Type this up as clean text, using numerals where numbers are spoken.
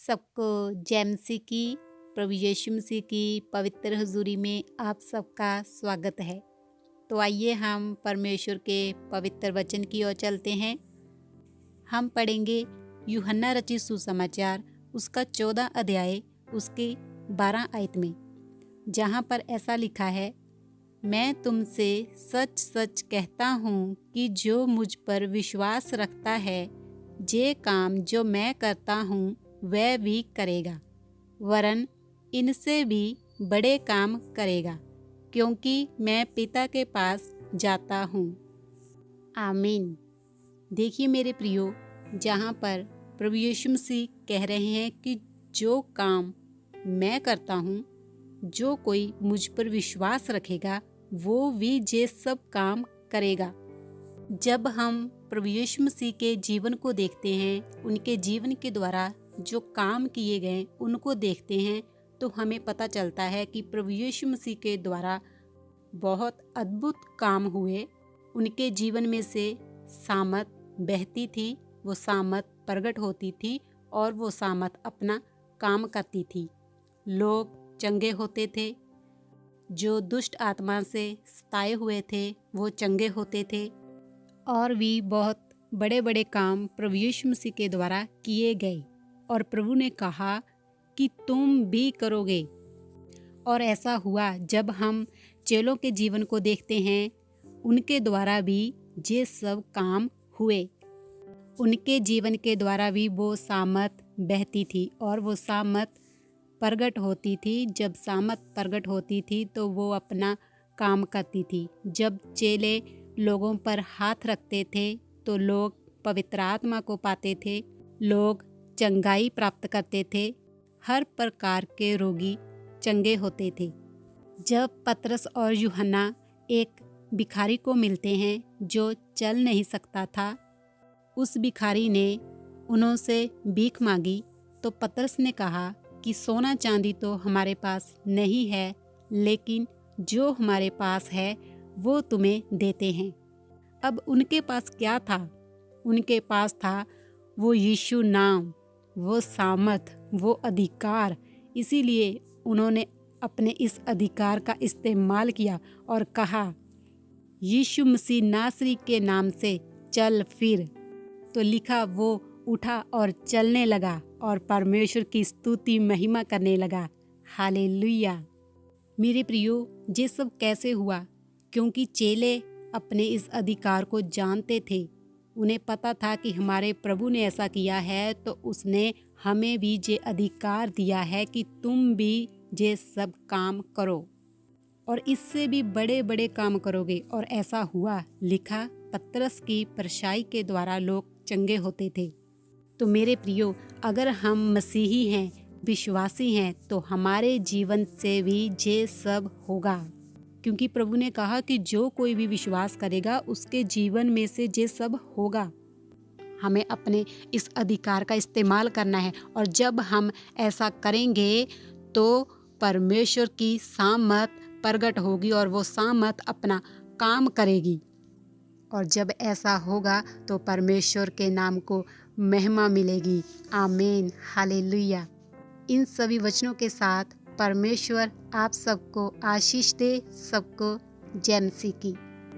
सबको जैमसी की प्रभु यीशु मसीह की पवित्र हुजूरी में आप सबका स्वागत है। तो आइए हम परमेश्वर के पवित्र वचन की ओर चलते हैं। हम पढ़ेंगे यूहन्ना रचित सुसमाचार उसका 14 अध्याय उसके 12 आयत में, जहाँ पर ऐसा लिखा है, मैं तुमसे सच सच कहता हूँ कि जो मुझ पर विश्वास रखता है जे काम जो मैं करता हूँ वह भी करेगा, वरन इनसे भी बड़े काम करेगा, क्योंकि मैं पिता के पास जाता हूँ। आमीन। देखिए मेरे प्रियो, जहाँ पर प्रभु यीशु मसीह कह रहे हैं कि जो काम मैं करता हूँ, जो कोई मुझ पर विश्वास रखेगा वो भी ये सब काम करेगा। जब हम प्रभु यीशु मसीह के जीवन को देखते हैं, उनके जीवन के द्वारा जो काम किए गए उनको देखते हैं, तो हमें पता चलता है कि प्रभु यीशु मसीह के द्वारा बहुत अद्भुत काम हुए। उनके जीवन में से सामत बहती थी, वो सामत प्रकट होती थी और वो सामत अपना काम करती थी। लोग चंगे होते थे, जो दुष्ट आत्मा से सताए हुए थे वो चंगे होते थे, और भी बहुत बड़े बड़े काम प्रभु यीशु मसीह के द्वारा किए गए। और प्रभु ने कहा कि तुम भी करोगे, और ऐसा हुआ। जब हम चेलों के जीवन को देखते हैं, उनके द्वारा भी ये सब काम हुए। उनके जीवन के द्वारा भी वो सामत बहती थी और वो सामत प्रगट होती थी। जब सामत प्रगट होती थी तो वो अपना काम करती थी। जब चेले लोगों पर हाथ रखते थे तो लोग पवित्र आत्मा को पाते थे, लोग चंगाई प्राप्त करते थे, हर प्रकार के रोगी चंगे होते थे। जब पतरस और यूहन्ना एक भिखारी को मिलते हैं जो चल नहीं सकता था, उस भिखारी ने उनसे भीख मांगी, तो पतरस ने कहा कि सोना चांदी तो हमारे पास नहीं है, लेकिन जो हमारे पास है वो तुम्हें देते हैं। अब उनके पास क्या था? उनके पास था वो यीशु नाम, वो सामर्थ, वो अधिकार। इसीलिए उन्होंने अपने इस अधिकार का इस्तेमाल किया और कहा, यीशु मसीह नासरी के नाम से चल फिर। तो लिखा, वो उठा और चलने लगा और परमेश्वर की स्तुति महिमा करने लगा। हालेलुया। मेरे प्रियो, ये सब कैसे हुआ? क्योंकि चेले अपने इस अधिकार को जानते थे। उन्हें पता था कि हमारे प्रभु ने ऐसा किया है, तो उसने हमें भी ये अधिकार दिया है कि तुम भी ये सब काम करो और इससे भी बड़े बड़े काम करोगे। और ऐसा हुआ। लिखा, पतरस की परछाई के द्वारा लोग चंगे होते थे। तो मेरे प्रियो, अगर हम मसीही हैं, विश्वासी हैं, तो हमारे जीवन से भी ये सब होगा। क्योंकि प्रभु ने कहा कि जो कोई भी विश्वास करेगा उसके जीवन में से ये सब होगा। हमें अपने इस अधिकार का इस्तेमाल करना है, और जब हम ऐसा करेंगे तो परमेश्वर की सामर्थ प्रकट होगी और वो सामर्थ अपना काम करेगी। और जब ऐसा होगा तो परमेश्वर के नाम को महिमा मिलेगी। आमीन। हालेलुया। इन सभी वचनों के साथ परमेश्वर आप सबको आशीष दे। सबको जय मसीह की।